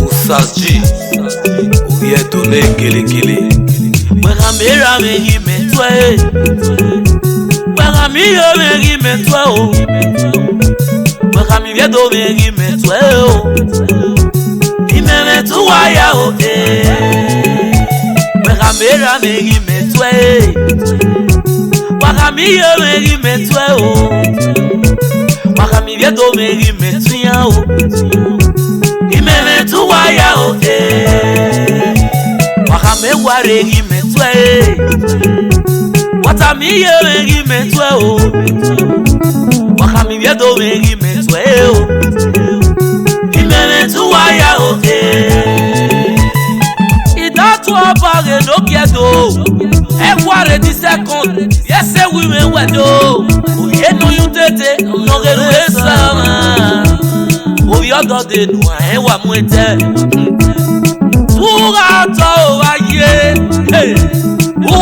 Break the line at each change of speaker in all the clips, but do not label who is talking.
Usasji, ouye donné gele. Mera meri metwe, mera mi yo meri metwe o, mera mi viedo meri metwe o, imeme tu waya o mera meri metwe, mera mi yo meri metwe o, mera mi viedo meri metwe o, imeme tu waya o me waregi metwe wata mi yeregi metwe o waka mi viedo meri metwe o imene tu waya o idatu abare no kiedo e ware di second Esewi me wedo oye no yutete no gelu esama obi odo de nu e wa mwete Uga to aye,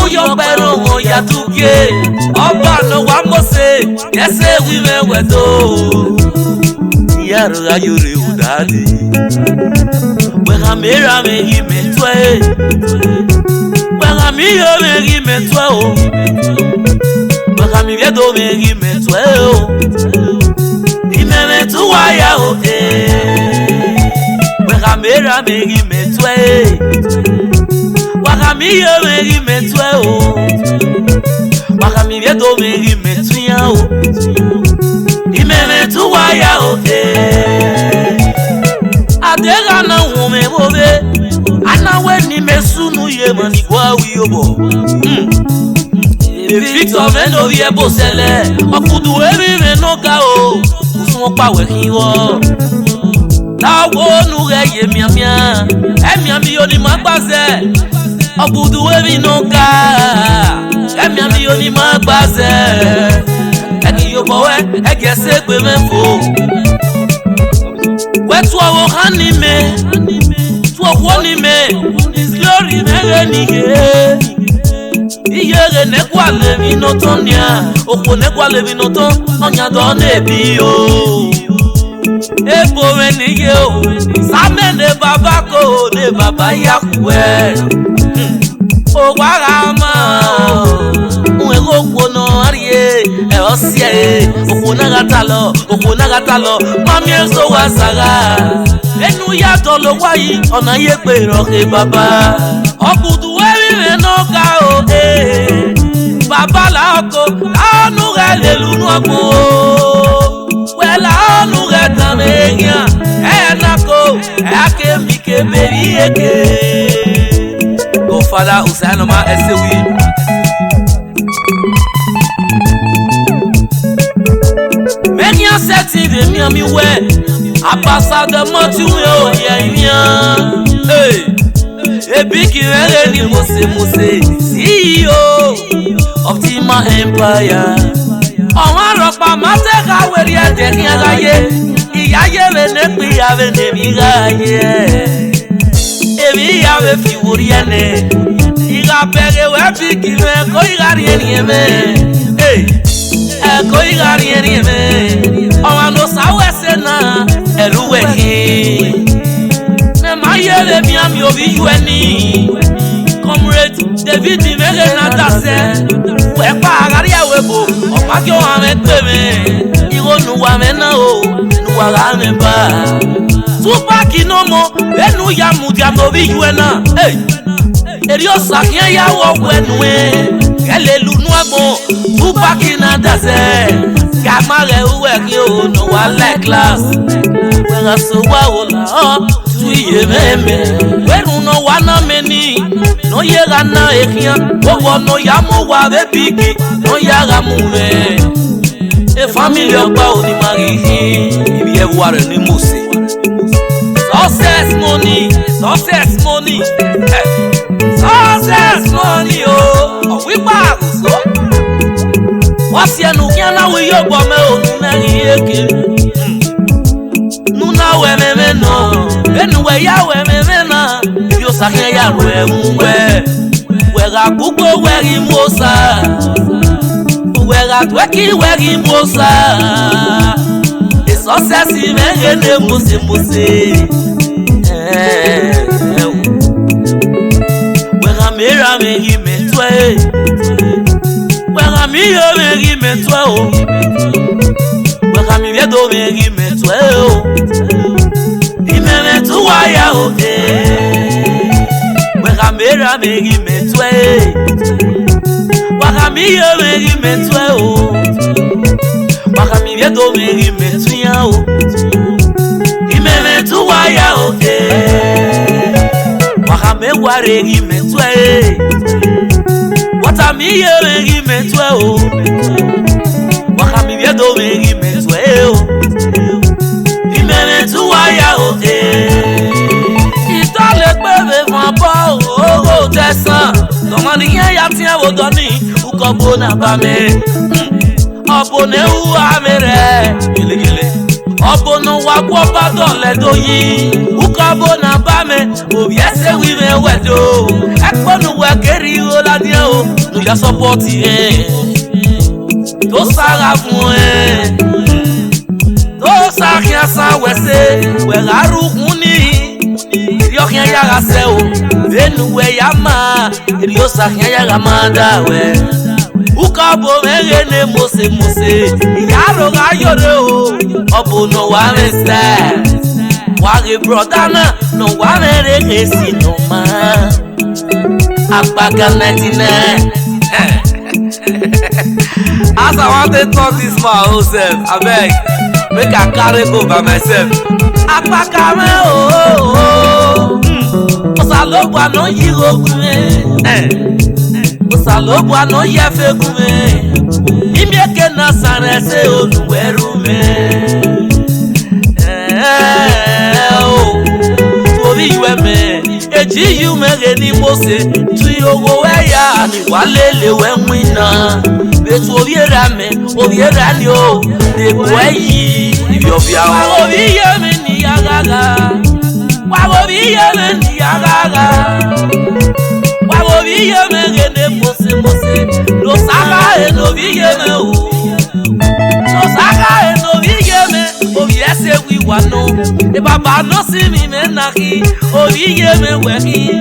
uyo pero mo ya tuke, oba no wa mose, Esewi me wedo, yaro ayure udade, wega mera meri metwe, wega mi yo meri metwe o, wega mi viedo meri metwe o, imeme tu waya o mera meri metwe waka mi yo meri metwe o waka mi viedo meri metwe o imeme tu waya o adega na wume bobe ana we ni mesunu ye mani kwa wi obo Victor meno vie bosele okudu ebi menoka o usun pa we kiwo Lawo nu re ye miamia emiami yo ni magbaze obudu ebi no ka emiami yo ni magbaze eni yo bowe egese pe menfo wetu awo hanime tu owo ni me his glory mere ni ye iyere ne kwale mi no tonia opo ne kwale mi no to onya do na bi o Ebo wenige o, same ne baba ko ne baba yakwe. O warama o, unwego kono arie e osie. Okona gatalo, mami eso wasaga. Enu ya tolo wayi, ona ye pe roke baba. Okudu wewi menoka o baba la oko, la nu galelu nu agbo. Wela nu gata menya enako ake mike beri eke Go Father Osahenoma Esewi Menya seti de miami we apasa de motu yo yenya Ebiki wele ni mose CEO of Tima Empire Ọ̀wọ́n rọ̀pá máa tẹ́ka wẹ̀rí ẹ̀dẹ̀ ní aláyé ìyáyé rẹ̀ ní pín ìyàwó nèmí ráyé èmi ìyàwó fi wòrí ẹ̀nẹ̀ ìgbà bẹ̀rẹ̀ wẹ́ fi kìlọ̀ ẹ̀kọ́ ìrárí ẹ̀nìyàn mẹ́ ẹ̀kọ́ ìrárí ẹ̀nìyàn mẹ́ ọ̀wọ́n ló sáwọ́ ẹsẹ̀ náà ẹ̀rú wẹ̀kí mẹ́mà yẹ̀rẹ̀ mi àmì òbí yú ẹni Comrade David mẹ́rẹ̀ náà dàsẹ́ wẹ́pà àgárí àwẹ̀bò Maki o ame teme, iro nuwa mena o, nuwa rame ba. Tupaki no mo, enu ya mudia no bi yuena. Eri o sakien ya wo wenwe, ele lu nuwa mo. Tupaki na dase, kamare uwe ki o nuwa like class. Wera so wa ola o, tuye meme. Weru no wana meni, no yera na ekian. Wowo no ya mo wa bebiki. No yaga mume e family ogba oni mari ibi e ware ni mose success money o we ba so wasi anu kiana we yo gbo me onu na eke nuna we meme no enu we ya we meme na yo sakin ya ro e mu we ga gugu we ri mosa Wega tweki wegi mosa success imegene mose wega mera megi metwe wega miyo megi metwe o wega mi viedo megi metwe o imeme tu waya o wega mera megi metwe wega miyo megi metwe o wega mi viedo megi metwe o imeme tu waya o Wakame waregi metwe Watami yeregi metwe o Wakami viedo megi metwe o Imene tuwaya o Itale bebe vampo o tesan Komani yen yatien wodoni Ukobo na bame Obone u amere Gele Obono wa gwoba dole doyi Ukabo na bame Obi Esewi me wedo Ekponu wekeri o ladie o Nu ya support ye To sara fun e To sakia sa wese We garu kuni Rio kien yaga se o Venu we yama Rio sakia yaga manda we Ukabo megene mose Yaro ga yore o Obono wa mese Wage brother na No wa mere kesi no ma Akpaka 99 As I want to talk this for myself I beg Make I carry go by myself Akpaka me o Osalogwa no yiro kume Osalogwa no yefe kume Imieke na sanese oluweru me Tobi yueme Eji yume ni mose Tuyogo weya Ni walele we mwina Betu obiera ni o Dekweyi Ibiobia o Wagobi yeme ni yagaga Wagobi yeme ni yagaga Wagobi yeme gene mose Nosaka enobi yeme o Nosaka enobi yeme Obi Esewi wano E baba no si mi menaki Obi yeme weki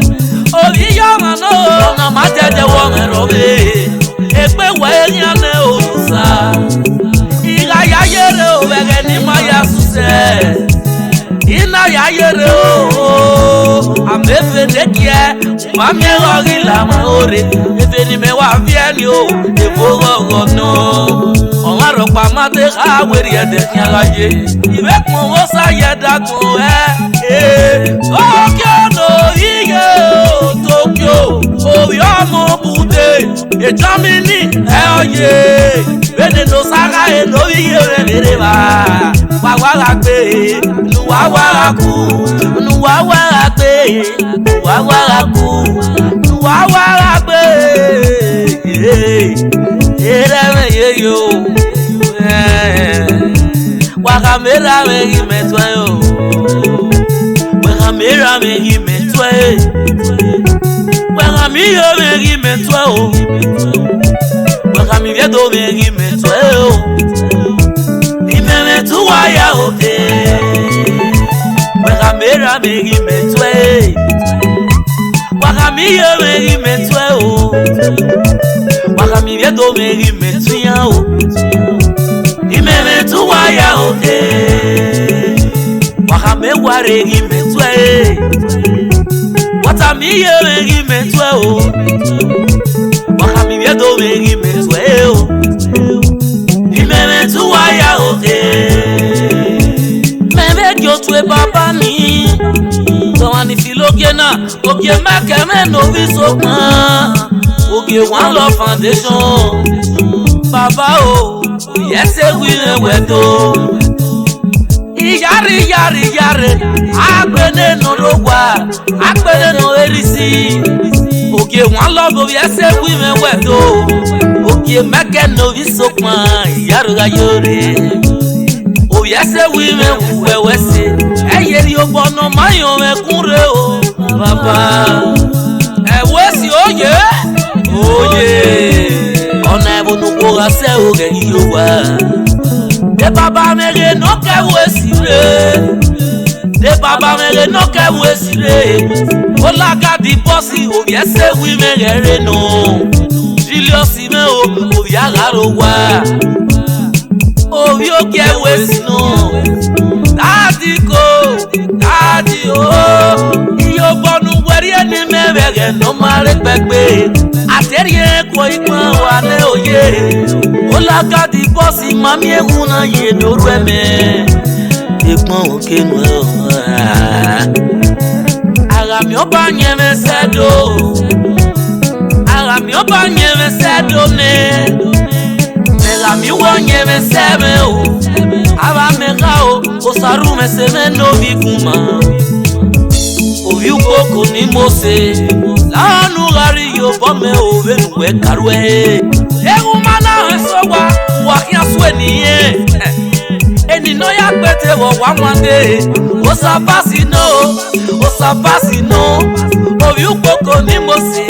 Obi yama no Na matete wame robe Ekpe we nyane orusa Iga ya yere o Wege ni maya suse Ina ya yere o Amefe dekie Mami rogi la maore Efe ni me wa vieni o Evo gogo no Onga ropa mate kaweri ede nyalaye Ibe kwa wosa yeda kwa Tokyo no iye Tokyo Oyomo bude Ejamini oye Bene no saga no iye Mereba Wawarape Nuwawaraku Nuwawarape Nuwawaraku Nuwawarape Ereme yeyo Wakamera megi metwe yo Wakamera megi metwe Wakamiyo megi metwe yo Wakamivyedo megi metwe yo Imeme tuwaya yo Wakamera megi metwe Wakamiyo megi metwe yo Wakamivyedo megi metwe yo Imeme tuwaya o Wakame waregi metwe Watami yeregi metwe o Wakami viedo megi metwe o Imeme tuwaya o Meme Otue baba ni Tawani filogena Oge makeme no visokma Oge one love foundation Baba o Esewi wedo Iyari Agbene no rogwa Agbene no erisi Oge one love Esewi wedo Oge meke no visokma Iyaro ga yore Obi Esewi wewese Eyeri obono mayo mekunre o Baba Ewesi oye Ona ebonu kwa se oge yiwa de baba mere no ke wesire de baba mere no ke wesire olaga di bossy o Esewi mere no Julius me o viagaro wa o yo ke wesino daddy o iyo bonu weri eni mebege no mare pepe aterie ko ipon wa ne oye olaga di bossy mami ehuna ye doru eme ipon okenu ara mi oba nyeme sedo ara mi oba nyeme sedo ne mera mi wo nyeme sebe o aba mera o osaru me seme no vikuma ovi ukoko ni mose la nu gari yo bome o venu we karwe ewu mana esowa wa kia swe niye eni no ya pete wo wa mwande osapasi no ovi ukoko ni mose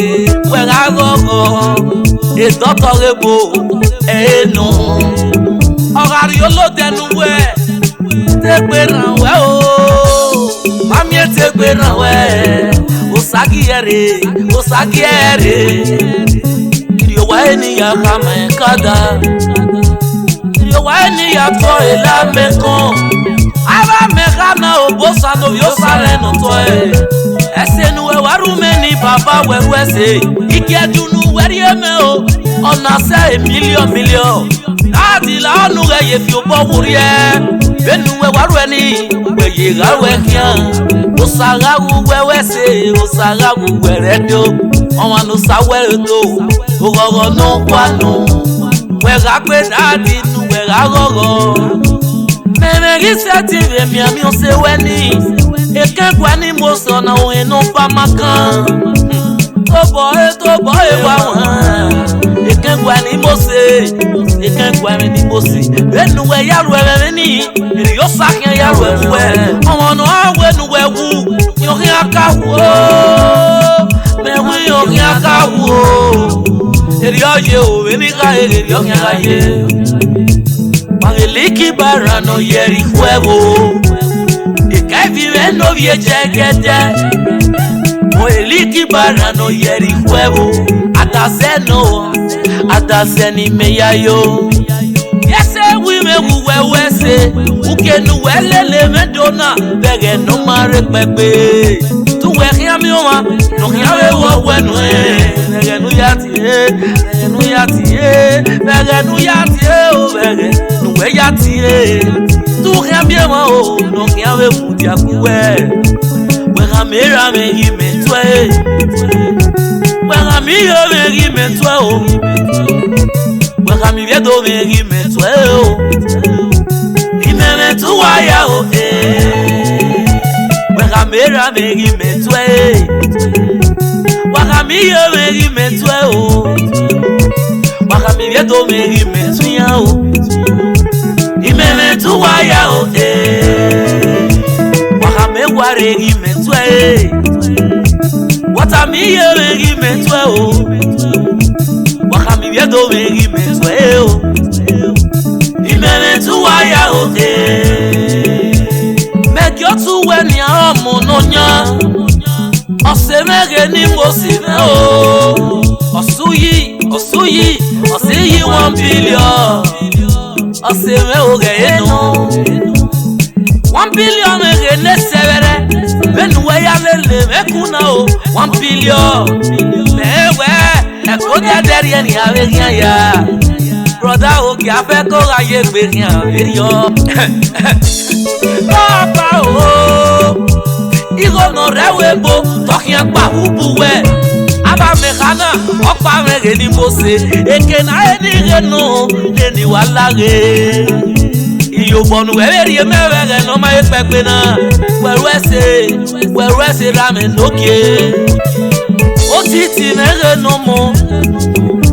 we gagogo e dotorebo eno ogari olodenu we tegberan we o mami tegberan we osagiere yo wa eni ya kama kada yo wa eni ya to ela mekon aba mekana obosa no yo sare no to esenu we warume ni baba we wese ikedunu weri eme o ona se million adi la onu ye fi obo wurie benu we waru eni we ye gawe kian osagawu we wese osagawu we redo onwa no sawe do ogogo no kwanu we ga pe dadi nu we ga gogo meme gisati ve mi ami o se weni eke kwa ni mo so na o enu pa makan to boy wa eke kwa ni mo se enu we yaru ere ni eri yo sakin yaru we omo no awe nu we wu yo kin aka wo me wi yo kin aka wo eri oye o eni ka eri yo kin aye Mageliki barano yeri huevo Eka vive no vie jegede Moeliki barano yeri huevo Ataseni meyayo Esewi me uwewese Ukenu welele medona Bege no mare pepe Tuwe kia mioma No kia wewo wenwe Bege nu yati Bege nu yati o bege we yati tu rien bien moi o no rien we mudia kuwe we ramera me imetwe we ramira me imetwe o we ramira do me imetwe o imeme tu waya o we ramera me imetwe we ramira me imetwe o we ramira do me imetwe o imeme tu waya o wakame ware imetwe watami yere imetwe o wakami biedo me imetwe o imeme tu waya o make your tu weni amu nonya osemege ni mosime o osuyi 1 billion Osewe oge no 1 billion ene severe benu we ya lele mekuna o 1 billion mewe ekoja deri ni averia ya brother oge afe ko aye gbe rin averio papa o igo no rewe bo tokian pa ubuwe aba mekana opa mege ni mose eke na eni no eni walage iyo bonu eri mewege no ma pepe na weru ese rame noke o titi mege no mo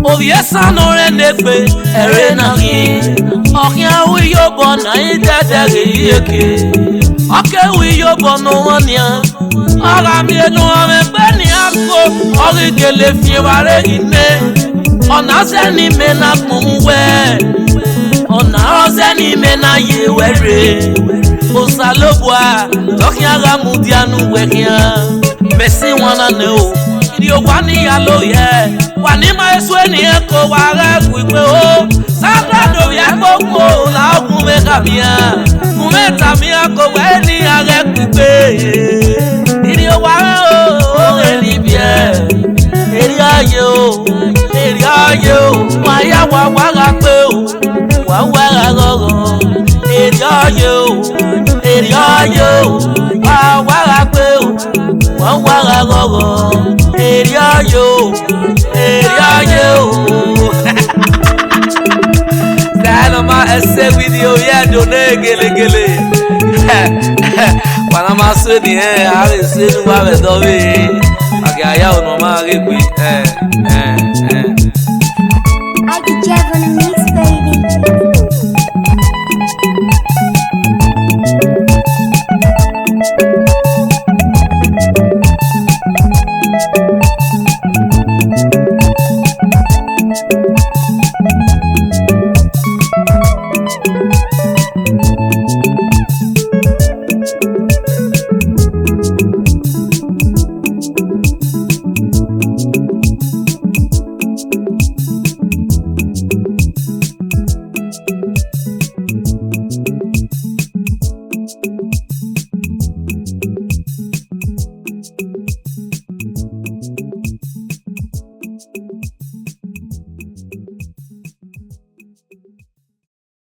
o yesa no re nepe ere na ri okia wi yo bona idade eke oke wi yo bono wonia ara mi enu ame beni ako origele fieware ine ona se ni me na kunwe ona ozeni mena ye were osalobwa tokiaga mudianu wekia mesi wana no idi ogwani yalo ye wani ma esweni eko ware kwipe o sagrado ya gbogbo la ogun me kamia kumeta mi ako weni are kwipe idi ogware o eni bie eri aye o wa ya wa wara pe o wa wara gogo eri aye o wa wara pe o wa wara gogo eri aye o Salama Esewi dio ya done gele wana masoni are senu wa be dobe agaya o no ma re pe